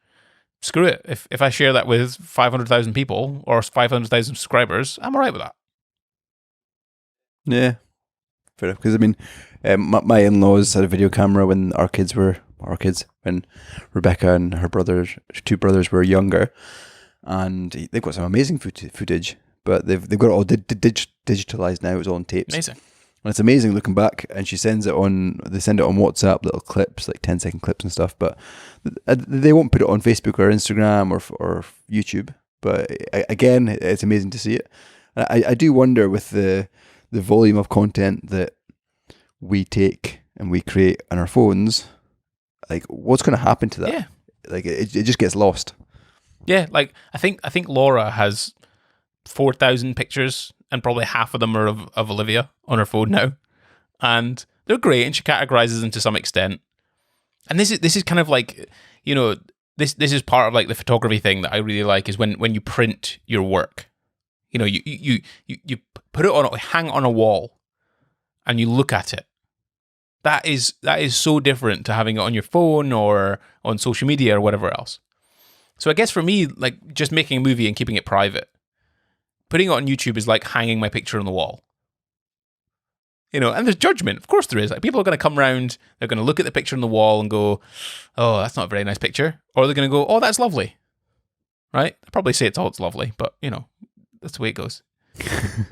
screw it. If I share that with 500,000 people or 500,000 subscribers, I'm all right with that. Yeah, fair enough. Because I mean, my in-laws had a video camera when when Rebecca and her two brothers were younger, and they've got some amazing footage. But they've got it all digitalized now. It's all on tapes. Amazing. And it's amazing looking back, and they send it on WhatsApp, little clips, like 10-second clips and stuff, but they won't put it on Facebook or Instagram or YouTube. But again, it's amazing to see it. And I do wonder, with the volume of content that we take and we create on our phones, like, what's going to happen to that? Yeah. Like, it just gets lost. Yeah, like I think Laura has 4,000 pictures, and probably half of them are of Olivia on her phone now, and they're great, and she categorizes them to some extent. And this is kind of like, this is part of like the photography thing that I really like, is when you print your work. You put it on, hang it on a wall, and you look at it. That is so different to having it on your phone or on social media or whatever else. So I guess for me, like, just making a movie and keeping it private, putting it on YouTube is like hanging my picture on the wall. And there's judgment. Of course there is. Like, people are going to come around, they're going to look at the picture on the wall and go, "Oh, that's not a very nice picture." Or they're going to go, "Oh, that's lovely." Right? They'll probably say it's lovely, but, that's the way it goes.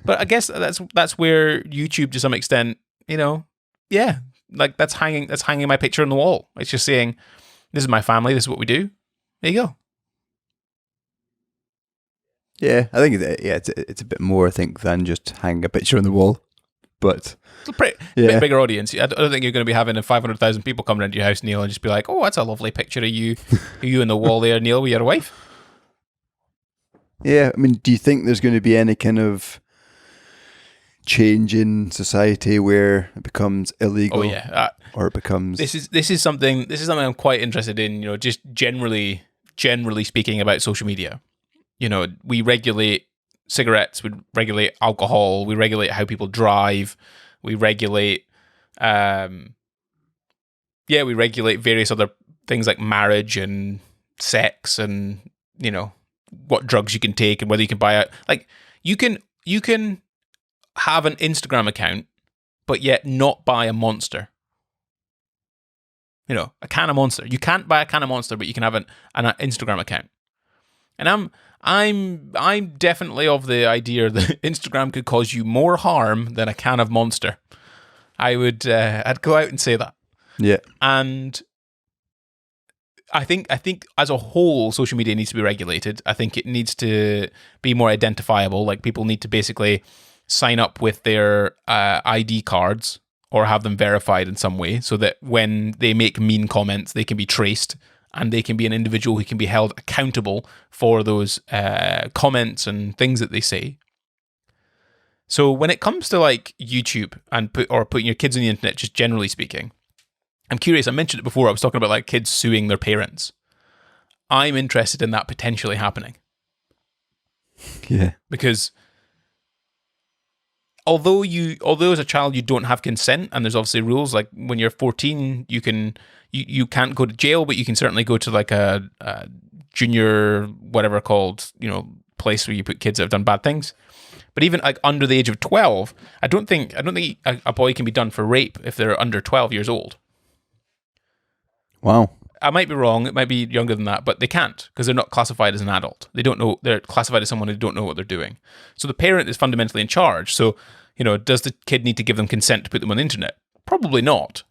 But I guess that's where YouTube, to some extent, like that's hanging my picture on the wall. It's just saying, this is my family, this is what we do. There you go. Yeah, I think it's a bit more, I think, than just hanging a picture on the wall. But it's a bit bigger audience. I don't think you're going to be having 500,000 people come around your house, Neil, and just be like, "Oh, that's a lovely picture of you, you on the wall there, Neil, with your wife." Yeah, I mean, do you think there's going to be any kind of change in society where it becomes illegal? Oh yeah, or it becomes. This is something I'm quite interested in. Just generally speaking about social media. We regulate cigarettes, we regulate alcohol, we regulate how people drive, we regulate, we regulate various other things like marriage and sex and, what drugs you can take and whether you can buy it. Like, you can have an Instagram account, but yet not buy a Monster. You know, a can of Monster. You can't buy a can of Monster, but you can have an Instagram account. And I'm definitely of the idea that Instagram could cause you more harm than a can of Monster. I'd go out and say that. Yeah. And I think as a whole, social media needs to be regulated. I think it needs to be more identifiable. Like, people need to basically sign up with their ID cards or have them verified in some way, so that when they make mean comments, they can be traced and they can be an individual who can be held accountable for those comments and things that they say. So when it comes to like YouTube and putting your kids on the internet, just generally speaking, I'm curious. I mentioned it before. I was talking about like kids suing their parents. I'm interested in that potentially happening. Yeah. Because although as a child you don't have consent, and there's obviously rules, like when you're 14, you can't go to jail, but you can certainly go to like a junior whatever called, you know, place where you put kids that have done bad things. But even like under the age of 12, I don't think a boy can be done for rape if they're under 12 years old. Wow. I might be wrong. It might be younger than that, but they can't, because they're not classified as an adult. They don't know. They're classified as someone who don't know what they're doing. So the parent is fundamentally in charge. So, you know, does the kid need to give them consent to put them on the internet? Probably not.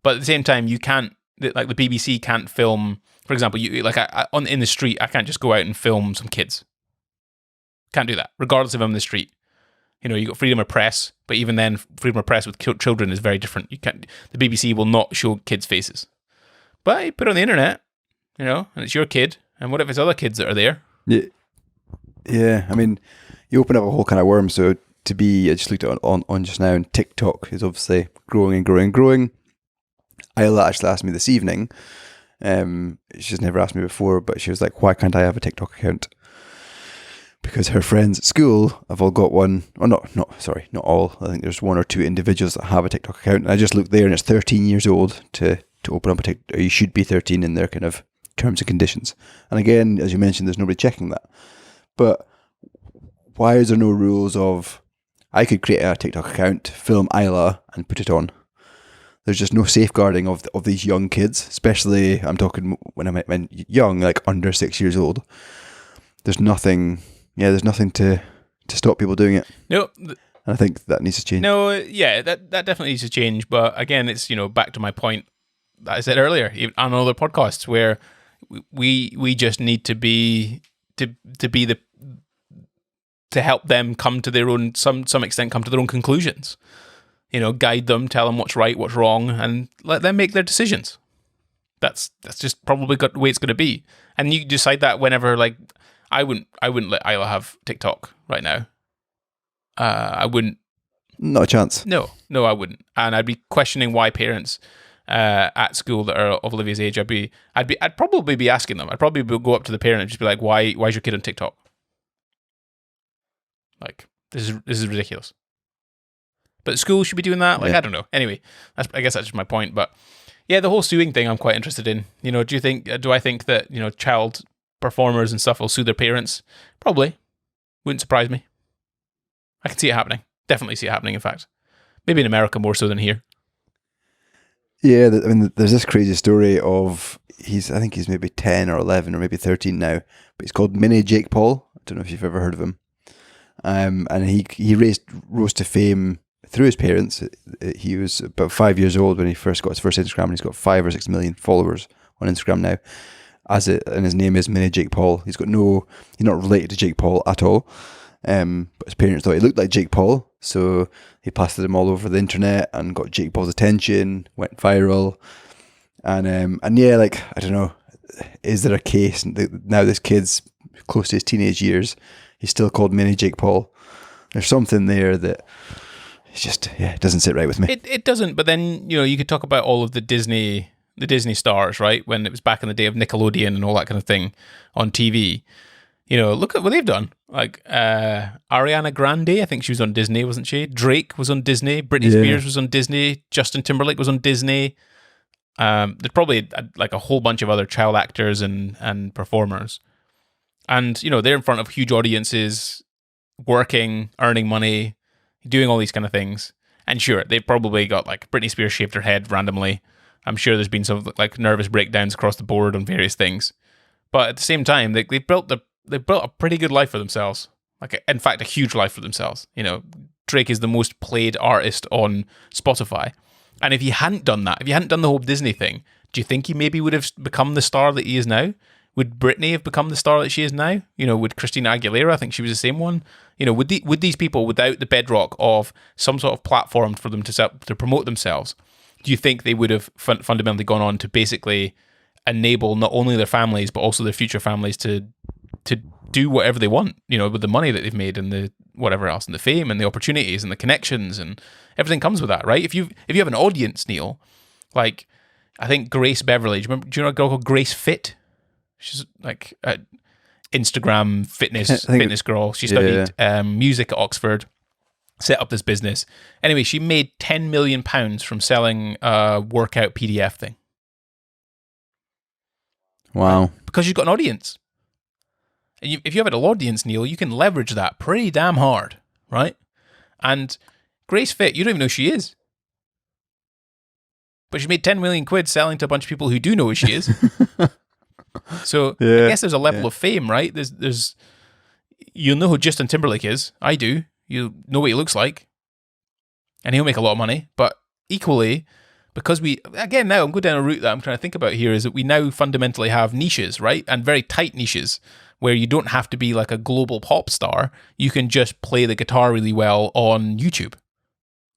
But at the same time, you can't, like the BBC can't film, for example, in the street, I can't just go out and film some kids. Can't do that, regardless if I'm in the street. You know, you got freedom of press, but even then, freedom of press with children is very different. You can't. The BBC will not show kids' faces, but you put it on the internet, you know, and it's your kid. And what if it's other kids that are there? Yeah, yeah. I mean, you open up a whole kind of worm. So I just looked at it on just now, and TikTok is obviously growing and growing and growing. Isla actually asked me this evening. She's never asked me before, but she was like, "Why can't I have a TikTok account?" Because her friends at school have all got one. Oh, not all. I think there's one or two individuals that have a TikTok account. And I just looked there, and it's 13 years old to open up a TikTok. You should be 13 in their kind of terms and conditions. And again, as you mentioned, there's nobody checking that. But why is there no rules of, I could create a TikTok account, film Isla, and put it on? There's just no safeguarding of these young kids, especially, I'm talking when I meant young, like under 6 years old. There's nothing to stop people doing it. No. And I think that needs to change. No, yeah, that definitely needs to change. But again, it's, you know, back to my point that I said earlier, even on other podcasts, where we just need to be to help them come to their own, some extent, come to their own conclusions. You know, guide them, tell them what's right, what's wrong, and let them make their decisions. That's just probably the way it's going to be. And you decide that whenever, like, I wouldn't let Isla have TikTok right now. I wouldn't. Not a chance. No, I wouldn't. And I'd be questioning why parents at school that are of Olivia's age, I'd probably be asking them. I'd probably go up to the parent and just be like, why is your kid on TikTok? Like, this is ridiculous. But school should be doing that. Like, yeah. I don't know. Anyway, I guess that's just my point. But yeah, the whole suing thing, I'm quite interested in. You know, do I think that, you know, child performers and stuff will sue their parents? Probably. Wouldn't surprise me. I can see it happening. Definitely see it happening, in fact. Maybe in America more so than here. Yeah, I mean, there's this crazy story of, I think he's maybe 10 or 11 or maybe 13 now, but he's called Mini Jake Paul. I don't know if you've ever heard of him. And he rose to fame through his parents. He was about 5 years old when he first got his first Instagram, and he's got 5 or 6 million followers on Instagram now. And his name is Mini Jake Paul. He's not related to Jake Paul at all. But his parents thought he looked like Jake Paul, so he plastered him all over the internet and got Jake Paul's attention, went viral. And yeah, like, I don't know, is there a case now this kid's close to his teenage years, he's still called Mini Jake Paul? There's something there that it's just, yeah, it doesn't sit right with me. It doesn't, but then, you know, you could talk about all of the Disney stars, right? When it was back in the day of Nickelodeon and all that kind of thing on TV. You know, look at what they've done. Like Ariana Grande, I think she was on Disney, wasn't she? Drake was on Disney. Britney Spears was on Disney. Justin Timberlake was on Disney. There's probably like a whole bunch of other child actors and performers. And, you know, they're in front of huge audiences, working, earning money, doing all these kind of things. And sure, they've probably got like Britney Spears shaved her head randomly. I'm sure there's been some like nervous breakdowns across the board on various things. But at the same time, they've built a pretty good life for themselves. Like, in fact, a huge life for themselves. You know, Drake is the most played artist on Spotify. And if he hadn't done that, if he hadn't done the whole Disney thing, do you think he maybe would have become the star that he is now? Would Britney have become the star that she is now? You know, would Christina Aguilera, I think she was the same one. You know, would these people, without the bedrock of some sort of platform for them to promote themselves, do you think they would have fundamentally gone on to basically enable not only their families but also their future families to do whatever they want, you know, with the money that they've made and the whatever else, and the fame and the opportunities and the connections and everything comes with that, right? If you have an audience, Neil, like I think Grace Beverly, do you know a girl called Grace Fit? She's like an Instagram fitness girl. She studied music at Oxford, set up this business. Anyway, she made £10 million from selling a workout PDF thing. Wow. Because she's got an audience. And if you have an audience, Neil, you can leverage that pretty damn hard, right? And Grace Fit, you don't even know who she is. But she made 10 million quid selling to a bunch of people who do know who she is. So I guess there's a level of fame, right? There's you'll know who Justin Timberlake is. I do. You know what he looks like. And he'll make a lot of money. But equally, because now I'm going down a route that I'm trying to think about here, is that we now fundamentally have niches, right? And very tight niches where you don't have to be like a global pop star. You can just play the guitar really well on YouTube.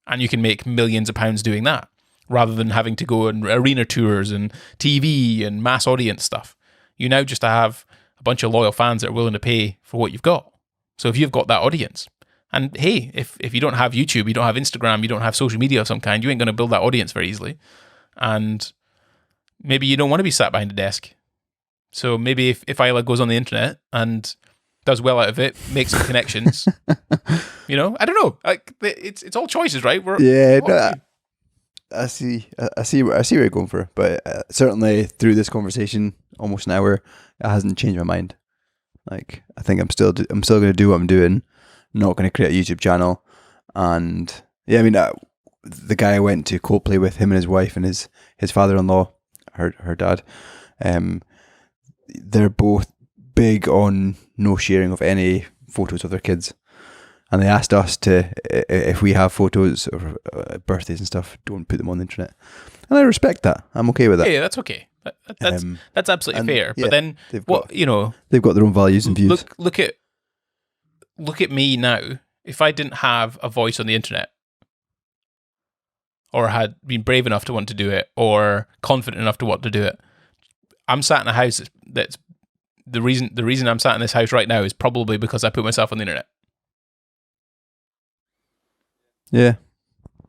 And you can make millions of pounds doing that, rather than having to go on arena tours and TV and mass audience stuff. You now just have a bunch of loyal fans that are willing to pay for what you've got. So if you've got that audience, and hey, if you don't have YouTube, you don't have Instagram, you don't have social media of some kind, you ain't going to build that audience very easily. And maybe you don't want to be sat behind a desk. So maybe if Isla goes on the internet and does well out of it, makes some connections, you know, I don't know. Like it's all choices, right? I see where you're going for, but certainly through this conversation, almost an hour, it hasn't changed my mind. Like, I think I'm still going to do what I'm doing. Not going to create a YouTube channel, and yeah, I mean, the guy I went to Coldplay with, him and his wife and his father-in-law, her dad, they're both big on no sharing of any photos of their kids. And they asked us if we have photos of birthdays and stuff, don't put them on the internet. And I respect that. I'm okay with that. Yeah, that's okay. That's absolutely fair. Yeah, but then, they've got their own values and views. Look at me now. If I didn't have a voice on the internet, or had been brave enough to want to do it, or confident enough to want to do it, I'm sat in a house that's the reason I'm sat in this house right now is probably because I put myself on the internet. Yeah,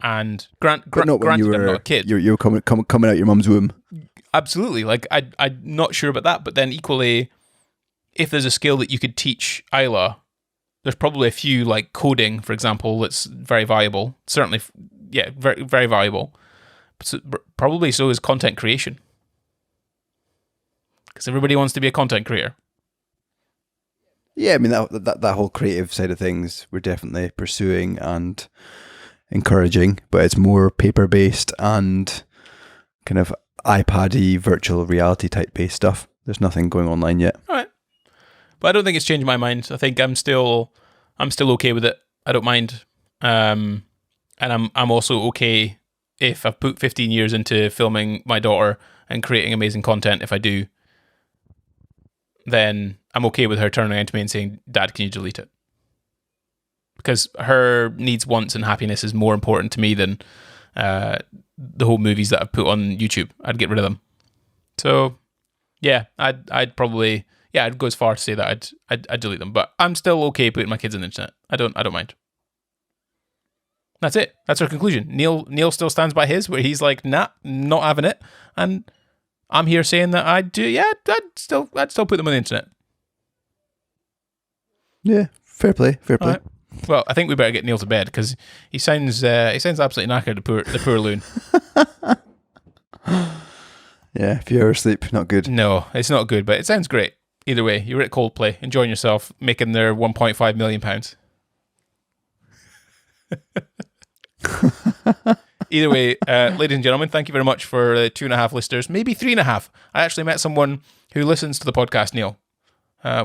and not when granted, you I'm not a kid. You were coming out your mum's womb. Absolutely. Like I'm not sure about that, but then equally, if there's a skill that you could teach Isla, there's probably a few, like coding, for example, that's very valuable. Certainly, yeah, very very valuable. But probably so is content creation, because everybody wants to be a content creator. Yeah, I mean that whole creative side of things we're definitely pursuing and encouraging, but it's more paper-based and kind of iPad-y virtual reality type based stuff. There's nothing going online yet. All right. But I don't think it's changed my mind. I think I'm still okay with it. I don't mind. And I'm also okay if I've put 15 years into filming my daughter and creating amazing content. If I do, then I'm okay with her turning around to me and saying, "Dad, can you delete it?" Because her needs, wants, and happiness is more important to me than the whole movies that I've put on YouTube. I'd get rid of them. So, yeah, I'd probably, yeah, I'd go as far to say that I'd delete them. But I'm still okay putting my kids on the internet. I don't mind. That's it. That's our conclusion. Neil still stands by his, where he's like, nah, not having it. And I'm here saying that I'd still put them on the internet. Yeah, fair play. Right. Well, I think we better get Neil to bed, because he sounds absolutely knackered, the poor loon. Yeah, a few hours sleep, not good. No, it's not good, but it sounds great. Either way, you were at Coldplay, enjoying yourself, making their £1.5 million. Either way, ladies and gentlemen, thank you very much for 2.5 listeners, maybe 3.5. I actually met someone who listens to the podcast, Neil,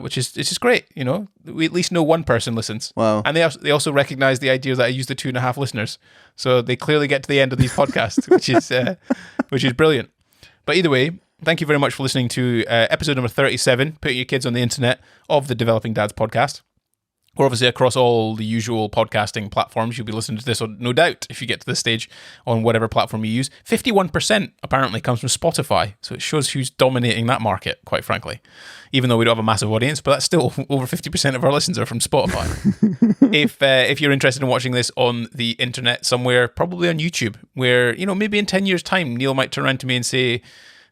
which is it's just great. You know, we at least know one person listens. Wow. And they also recognize the idea that I use the 2.5 listeners, so they clearly get to the end of these podcasts, which is brilliant. But either way, thank you very much for listening to episode number 37, Putting Your Kids on the Internet, of the Developing Dads podcast. We're obviously across all the usual podcasting platforms. You'll be listening to this, no doubt, if you get to this stage on whatever platform you use. 51% apparently comes from Spotify, so it shows who's dominating that market, quite frankly. Even though we don't have a massive audience, but that's still over 50% of our listens are from Spotify. If you're interested in watching this on the internet somewhere, probably on YouTube, where, you know, maybe in 10 years' time, Neil might turn around to me and say,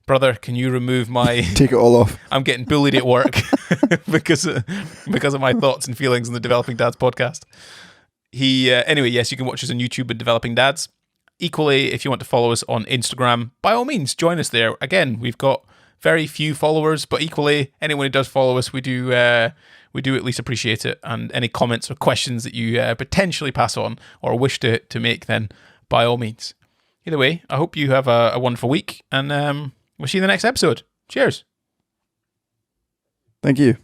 brother, can you remove my... Take it all off. I'm getting bullied at work because of my thoughts and feelings on the Developing Dads podcast. Anyway, yes, you can watch us on YouTube at Developing Dads. Equally, if you want to follow us on Instagram, by all means, join us there. Again, we've got very few followers, but equally, anyone who does follow us, we do at least appreciate it. And any comments or questions that you potentially pass on or wish to make, then by all means. Either way, I hope you have a wonderful week, and we'll see you in the next episode. Cheers. Thank you.